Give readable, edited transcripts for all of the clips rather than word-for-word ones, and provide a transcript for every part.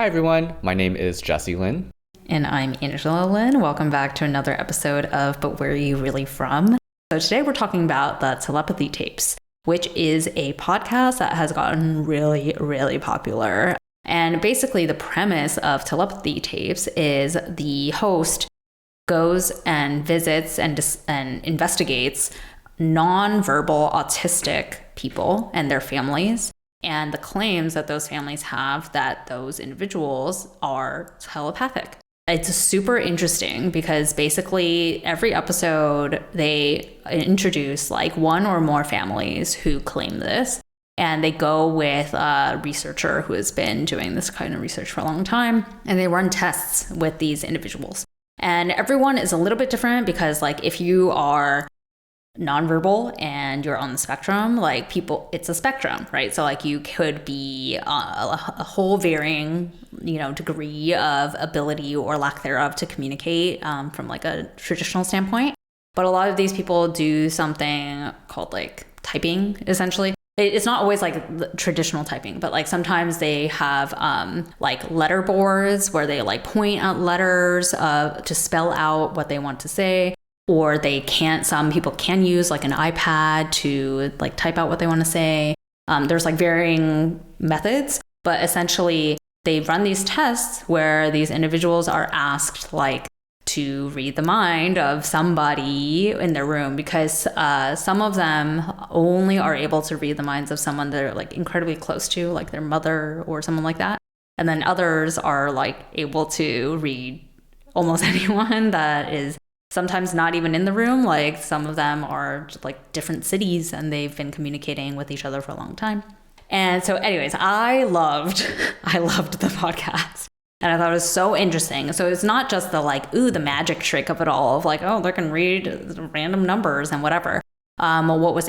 Hi everyone, my name is Jesse Lynn. And I'm Angela Lynn. Welcome back to another episode of But Where Are You Really From? So today we're talking about the Telepathy Tapes, which is a podcast that has gotten really, really popular. And basically the premise of Telepathy Tapes is the host goes and visits and investigates nonverbal autistic people and their families, and the claims that those families have that those individuals are telepathic. It's super interesting because basically every episode they introduce like one or more families who claim this, and they go with a researcher who has been doing this kind of research for a long time, and they run tests with these individuals. And everyone is a little bit different because like if you are nonverbal and you're on the spectrum, like people, it's a spectrum, right? So like you could be a whole varying, degree of ability or lack thereof to communicate from like a traditional standpoint. But a lot of these people do something called like typing, essentially. It's not always like traditional typing, but like sometimes they have like letter boards where they like point at letters to spell out what they want to say. Or some people can use like an iPad to like type out what they want to say. There's like varying methods, but essentially they run these tests where these individuals are asked like to read the mind of somebody in their room, because some of them only are able to read the minds of someone they're like incredibly close to, like their mother or someone like that. And then others are like able to read almost anyone that is sometimes not even in the room. Like some of them are like different cities and they've been communicating with each other for a long time. And so anyways, I loved the podcast. And I thought it was so interesting. So it's not just the like, the magic trick of it all of like, they can read random numbers and whatever. What was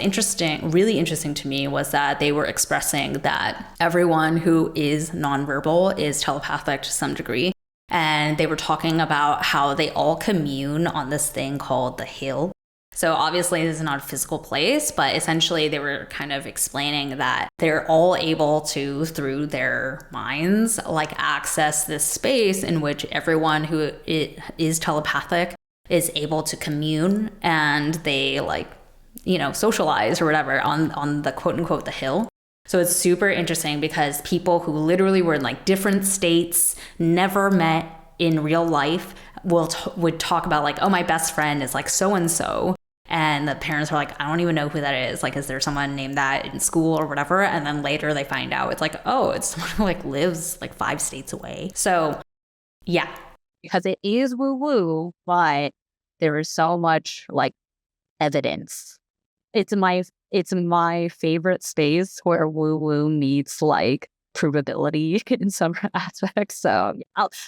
really interesting to me was that they were expressing that everyone who is nonverbal is telepathic to some degree. And they were talking about how they all commune on this thing called the hill. So obviously this is not a physical place, but essentially they were kind of explaining that they're all able to, through their minds, like access this space in which everyone who is telepathic is able to commune, and they like, socialize or whatever on the quote unquote the hill. So it's super interesting because people who literally were in like different states, never met in real life, would talk about like, my best friend is like so-and-so. And the parents were like, I don't even know who that is. Like, is there someone named that in school or whatever? And then later they find out it's like, it's someone who like lives like 5 states away. So yeah. Because it is woo-woo, but there is so much like evidence. It's my favorite space where woo-woo meets like provability in some aspects. So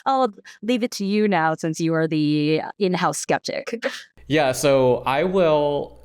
I'll leave it to you now, since you are the in-house skeptic. Yeah, so I will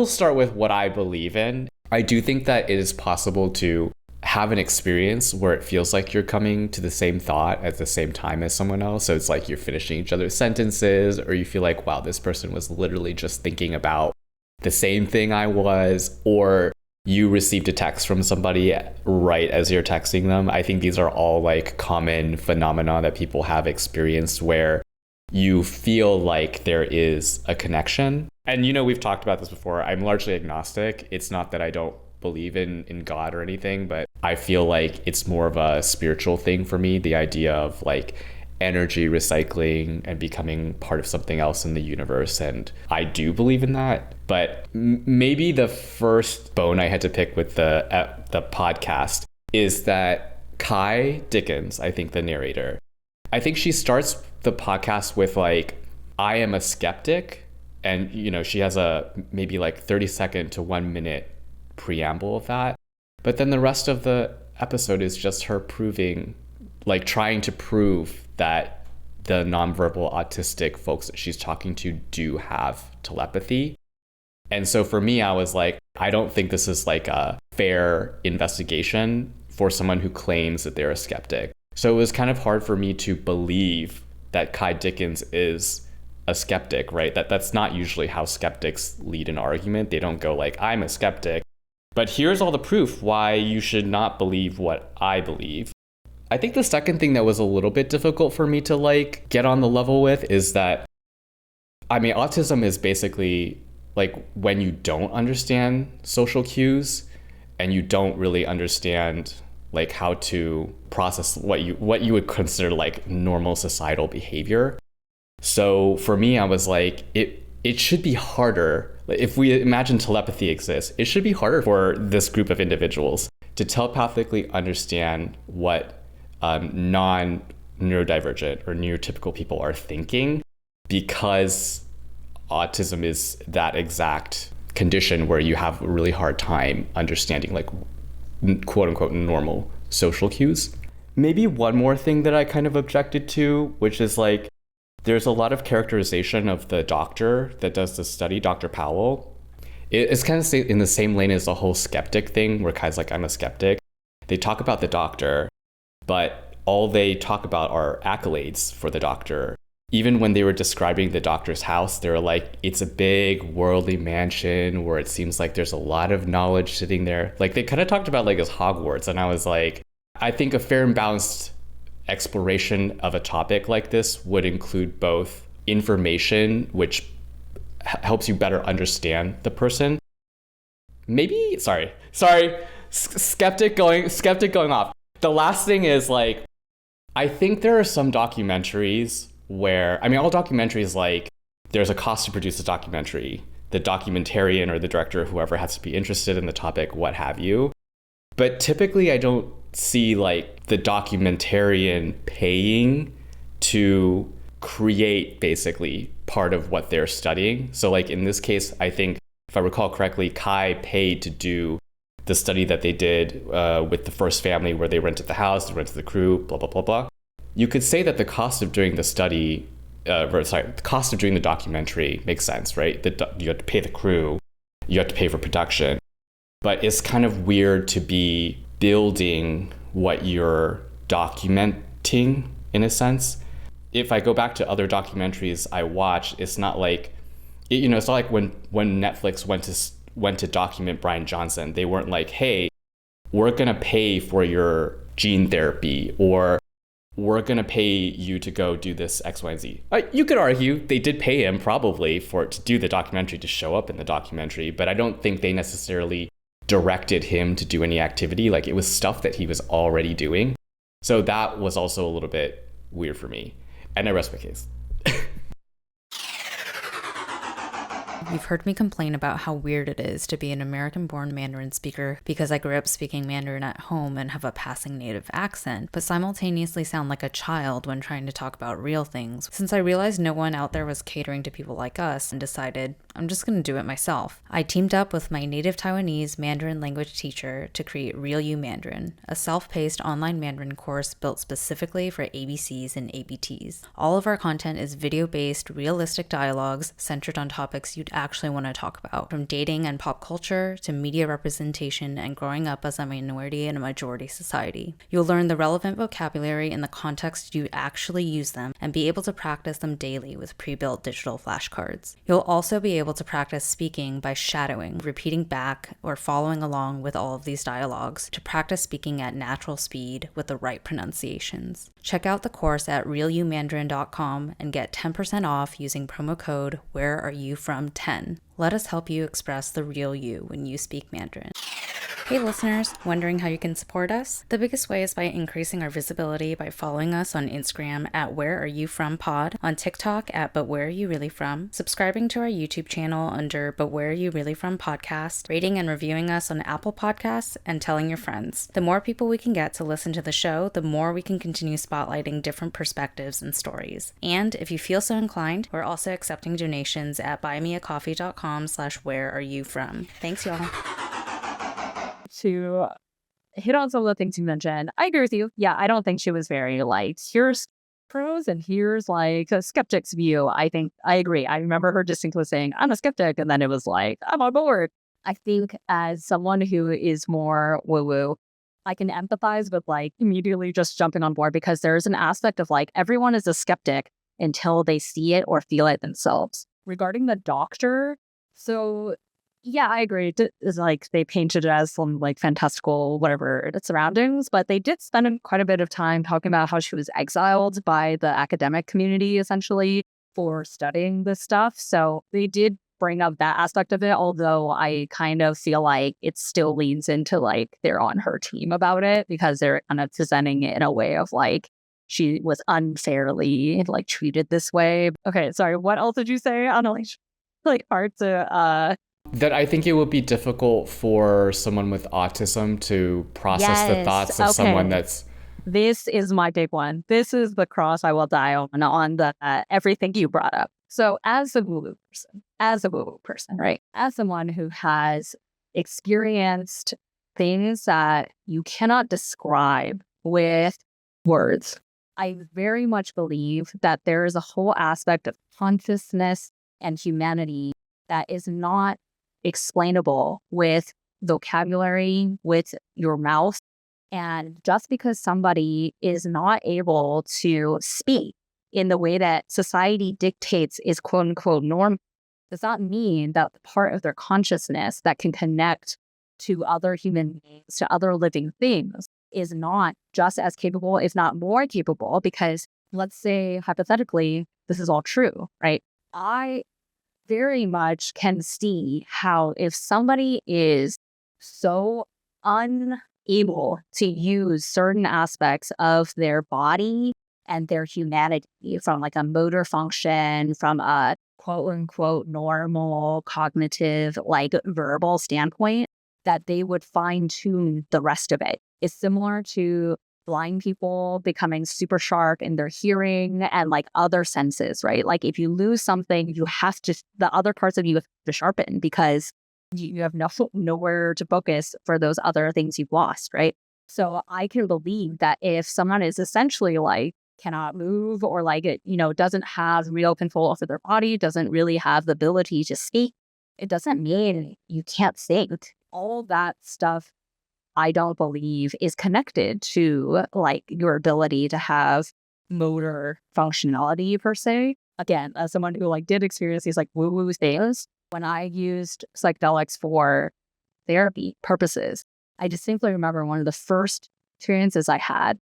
start with what I believe in. I do think that it is possible to have an experience where it feels like you're coming to the same thought at the same time as someone else. So it's like you're finishing each other's sentences, or you feel like, wow, this person was literally just thinking about the same thing I was, or you received a text from somebody right as you're texting them. I think these are all like common phenomena that people have experienced where you feel like there is a connection. And we've talked about this before. I'm largely agnostic. It's not that I don't believe in God or anything, but I feel like it's more of a spiritual thing for me, the idea of like energy recycling and becoming part of something else in the universe. And I do believe in that. But maybe the first bone I had to pick with the podcast is that Kai Dickens, I think the narrator, I think she starts the podcast with like, I am a skeptic. And, she has a maybe like 30-second to 1 minute preamble of that. But then the rest of the episode is just her trying to prove that the nonverbal autistic folks that she's talking to do have telepathy. And so for me, I was like, I don't think this is like a fair investigation for someone who claims that they're a skeptic. So it was kind of hard for me to believe that Kai Dickens is a skeptic, right? That's not usually how skeptics lead an argument. They don't go like, I'm a skeptic, but here's all the proof why you should not believe what I believe. I think the second thing that was a little bit difficult for me to like get on the level with is that, I mean, autism is basically like when you don't understand social cues and you don't really understand like how to process what you would consider like normal societal behavior. So for me, I was like, it should be harder. If we imagine telepathy exists, it should be harder for this group of individuals to telepathically understand what non-neurodivergent or neurotypical people are thinking, because autism is that exact condition where you have a really hard time understanding like quote unquote normal social cues. Maybe one more thing that I kind of objected to, which is like, there's a lot of characterization of the doctor that does the study, Dr. Powell. It's kind of in the same lane as the whole skeptic thing, where Kai's like, I'm a skeptic. They talk about the doctor, but all they talk about are accolades for the doctor. Even when they were describing the doctor's house, they were like, it's a big worldly mansion where it seems like there's a lot of knowledge sitting there. Like they kind of talked about like as Hogwarts. And I was like, I think a fair and balanced exploration of a topic like this would include both information, which helps you better understand the person. Maybe, sorry, skeptic going off. The last thing is like, I think there are some documentaries where, I mean, all documentaries, like there's a cost to produce a documentary. The documentarian or the director, whoever has to be interested in the topic, what have you. But typically I don't see like the documentarian paying to create basically part of what they're studying. So like in this case, I think if I recall correctly, Kai paid to do the study that they did with the first family where they rented the house, they rented the crew, blah, blah, blah, blah. You could say that the cost of doing the study, the cost of doing the documentary makes sense, right? You have to pay the crew, you have to pay for production. But it's kind of weird to be building what you're documenting in a sense. If I go back to other documentaries I watched, it's not like, it's not like when Netflix went to document Brian Johnson, they weren't like, hey, we're gonna pay for your gene therapy, or we're gonna pay you to go do this X, Y, and Z. You could argue they did pay him probably to do the documentary, to show up in the documentary, but I don't think they necessarily directed him to do any activity. Like it was stuff that he was already doing. So that was also a little bit weird for me. And I rest my case. You've heard me complain about how weird it is to be an American-born Mandarin speaker because I grew up speaking Mandarin at home and have a passing native accent, but simultaneously sound like a child when trying to talk about real things. Since I realized no one out there was catering to people like us and decided, I'm just going to do it myself. I teamed up with my native Taiwanese Mandarin language teacher to create Real You Mandarin, a self-paced online Mandarin course built specifically for ABCs and ABTs. All of our content is video-based, realistic dialogues centered on topics you'd actually want to talk about, from dating and pop culture to media representation and growing up as a minority in a majority society. You'll learn the relevant vocabulary in the context you actually use them and be able to practice them daily with pre-built digital flashcards. You'll also be able to practice speaking by shadowing, repeating back, or following along with all of these dialogues to practice speaking at natural speed with the right pronunciations. Check out the course at realumandarin.com and get 10% off using promo code WhereAreYouFrom10. Let us help you express the real you when you speak Mandarin. Hey listeners, wondering how you can support us? The biggest way is by increasing our visibility by following us on Instagram at WhereAreYouFromPod, on TikTok at But Where Are You Really From, subscribing to our YouTube channel under But Where Are You Really From Podcast, rating and reviewing us on Apple Podcasts, and telling your friends. The more people we can get to listen to the show, the more we can continue spotlighting different perspectives and stories. And if you feel so inclined, we're also accepting donations at buymeacoffee.com/whereareyoufrom. Thanks y'all. To hit on some of the things you mentioned, I agree with you. Yeah, I don't think she was very like, here's pros and here's like a skeptic's view. I think I agree. I remember her distinctly saying, I'm a skeptic. And then it was like, I'm on board. I think as someone who is more woo-woo, I can empathize with like immediately just jumping on board, because there's an aspect of like everyone is a skeptic until they see it or feel it themselves. Regarding the doctor, so Yeah, I agree. It's like they painted it as some like fantastical, whatever, surroundings, but they did spend quite a bit of time talking about how she was exiled by the academic community, essentially, for studying this stuff. So they did bring up that aspect of it, although I kind of feel like it still leans into like they're on her team about it because they're kind of presenting it in a way of like she was unfairly like treated this way. Okay, sorry, what else did you say? I don't know, like hard to That I think it would be difficult for someone with autism to process the Yes. thoughts of someone Okay. that's This is my big one. This is the cross I will die on the everything you brought up. So as a woo-woo person, right? As someone who has experienced things that you cannot describe with words, I very much believe that there is a whole aspect of consciousness and humanity that is not explainable with vocabulary, with your mouth. And just because somebody is not able to speak in the way that society dictates is quote unquote norm, does not mean that the part of their consciousness that can connect to other human beings, to other living things, is not just as capable, if not more capable. Because let's say hypothetically, this is all true, right? I very much can see how if somebody is so unable to use certain aspects of their body and their humanity from like a motor function, from a quote unquote normal cognitive, like verbal standpoint, that they would fine tune the rest of it. It's similar to blind people becoming super sharp in their hearing and like other senses, right? Like if you lose something, you have to, the other parts of you have to sharpen because you have nowhere to focus for those other things you've lost, right? So I can believe that if someone is essentially like cannot move or like it, doesn't have real control over their body, doesn't really have the ability to speak, it doesn't mean you can't think. All that stuff I don't believe is connected to like your ability to have motor functionality per se. Again, as someone who like did experience these like woo-woo things, when I used psychedelics for therapy purposes, I distinctly remember one of the first experiences I had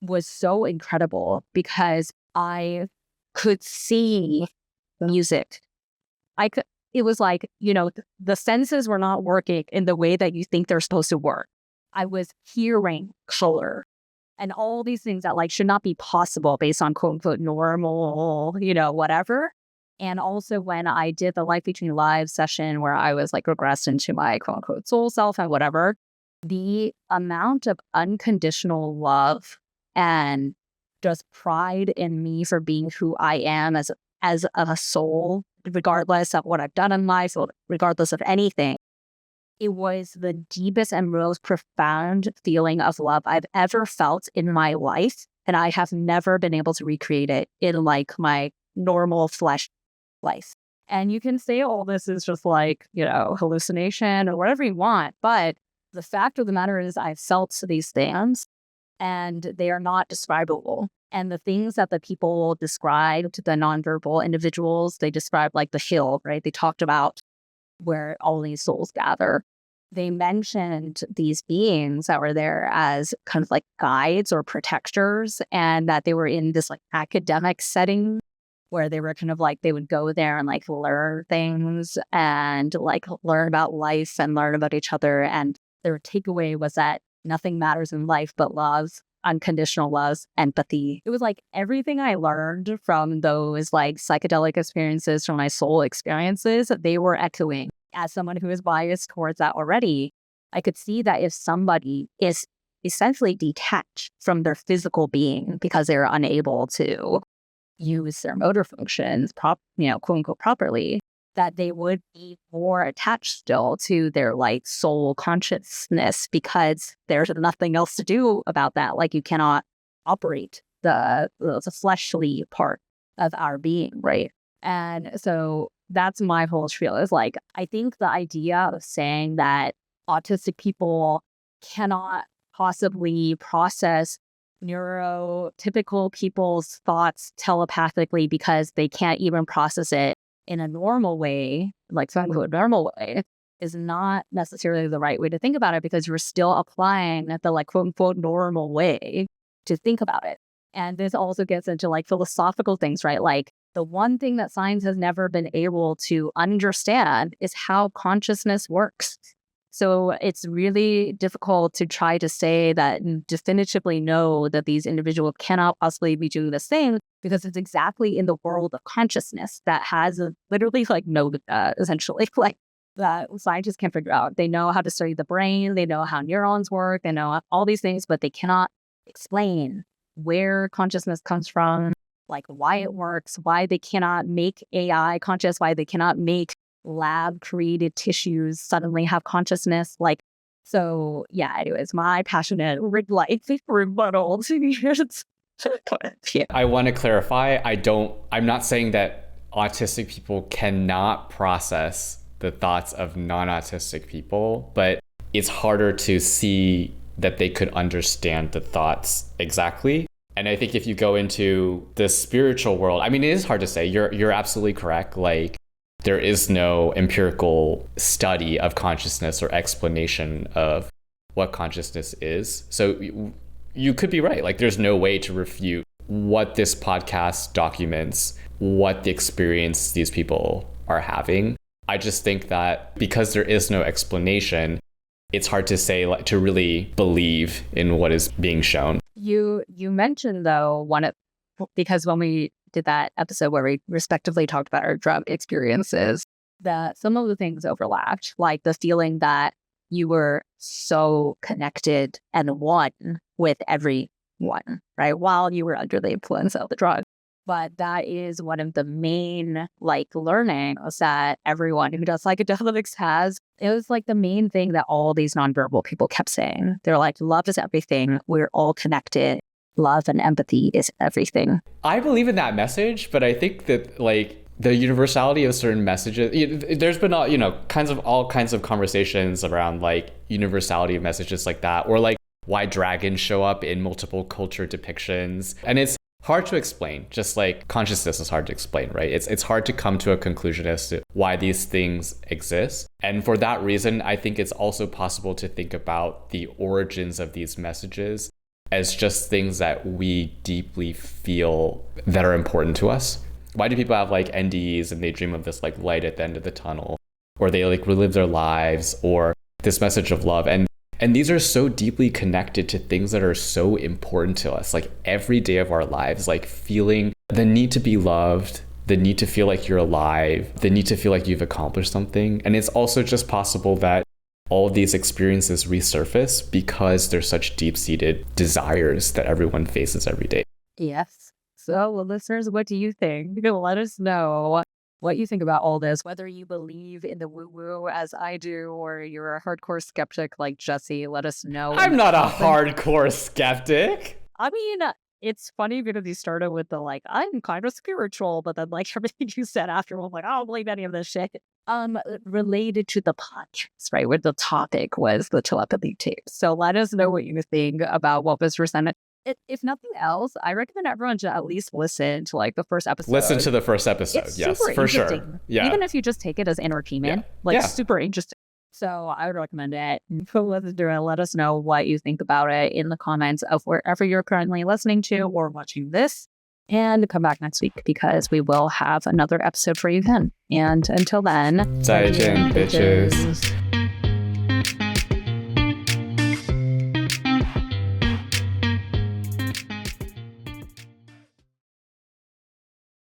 was so incredible because I could see music. It was like, the senses were not working in the way that you think they're supposed to work. I was hearing color and all these things that like should not be possible based on quote unquote normal, whatever. And also when I did the Life Between Lives session where I was like regressed into my quote unquote soul self and whatever, the amount of unconditional love and just pride in me for being who I am as a soul, regardless of what I've done in life or regardless of anything. It was the deepest and most profound feeling of love I've ever felt in my life. And I have never been able to recreate it in like my normal flesh life. And you can say all this is just like, hallucination or whatever you want. But the fact of the matter is I've felt these things and they are not describable. And the things that the people described, the nonverbal individuals, they described like the hill, right? They talked about where all these souls gather. They mentioned these beings that were there as kind of like guides or protectors, and that they were in this like academic setting where they were kind of like, they would go there and like learn things and like learn about life and learn about each other. And their takeaway was that nothing matters in life but love, unconditional love, empathy. It was like everything I learned from those like psychedelic experiences, from my soul experiences, they were echoing. As someone who is biased towards that already, I could see that if somebody is essentially detached from their physical being because they're unable to use their motor functions, quote unquote, properly, that they would be more attached still to their like soul consciousness because there's nothing else to do about that. Like you cannot operate the fleshly part of our being, right? And so that's my whole spiel is like, I think the idea of saying that autistic people cannot possibly process neurotypical people's thoughts telepathically because they can't even process it in a normal way, like some normal way, is not necessarily the right way to think about it, because you're still applying the like quote unquote normal way to think about it. And this also gets into like philosophical things, right? Like the one thing that science has never been able to understand is how consciousness works. So it's really difficult to try to say that and definitively know that these individuals cannot possibly be doing this thing, because it's exactly in the world of consciousness that has literally like no essentially like that scientists can't figure out. They know how to study the brain, they know how neurons work, they know all these things, but they cannot explain where consciousness comes from, like why it works, why they cannot make AI conscious, why they cannot make lab created tissues suddenly have consciousness. Like, so yeah, anyways, my passionate rebuttal to this. Yeah. I want to clarify, I'm not saying that autistic people cannot process the thoughts of non-autistic people, but it's harder to see that they could understand the thoughts exactly. And I think if you go into the spiritual world, I mean, it is hard to say. You're absolutely correct. Like, there is no empirical study of consciousness or explanation of what consciousness is. So you could be right. Like, there's no way to refute what this podcast documents, what the experience these people are having. I just think that because there is no explanation, it's hard to say, like, to really believe in what is being shown. You mentioned though because when we did that episode where we respectively talked about our drug experiences, that some of the things overlapped, like the feeling that you were so connected and one with everyone, right, while you were under the influence of the drug. But that is one of the main like learnings that everyone who does psychedelics has. It was like the main thing that all these nonverbal people kept saying. They're like, love is everything. We're all connected. Love and empathy is everything. I believe in that message, but I think that like the universality of certain messages, there's been all kinds of conversations around like universality of messages like that, or like why dragons show up in multiple culture depictions. And it's hard to explain, just like consciousness is hard to explain, right? It's hard to come to a conclusion as to why these things exist. And for that reason, I think it's also possible to think about the origins of these messages as just things that we deeply feel that are important to us. Why do people have like NDEs and they dream of this like light at the end of the tunnel, or they like relive their lives, or this message of love? And these are so deeply connected to things that are so important to us, like every day of our lives, like feeling the need to be loved, the need to feel like you're alive, the need to feel like you've accomplished something. And it's also just possible that all of these experiences resurface because there's such deep-seated desires that everyone faces every day. Yes. So, well, listeners, what do you think? Let us know what you think about all this, whether you believe in the woo-woo as I do, or you're a hardcore skeptic like Jesse. Let us know. I'm not a hardcore skeptic. I mean, it's funny because you started with the like, I'm kind of spiritual, but then like everything you said after, I'm like, I don't believe any of this shit. Related to the podcast, right? Where the topic was the telepathy tapes. So let us know what you think about what was presented. If nothing else, I recommend everyone to at least listen to like the first episode. Listen to the first episode. It's yes, super for sure. Yeah. Even if you just take it as entertainment, super interesting. So I would recommend it. Let us know what you think about it in the comments of wherever you're currently listening to or watching this. And come back next week because we will have another episode for you then. And until then, 再见, bitches.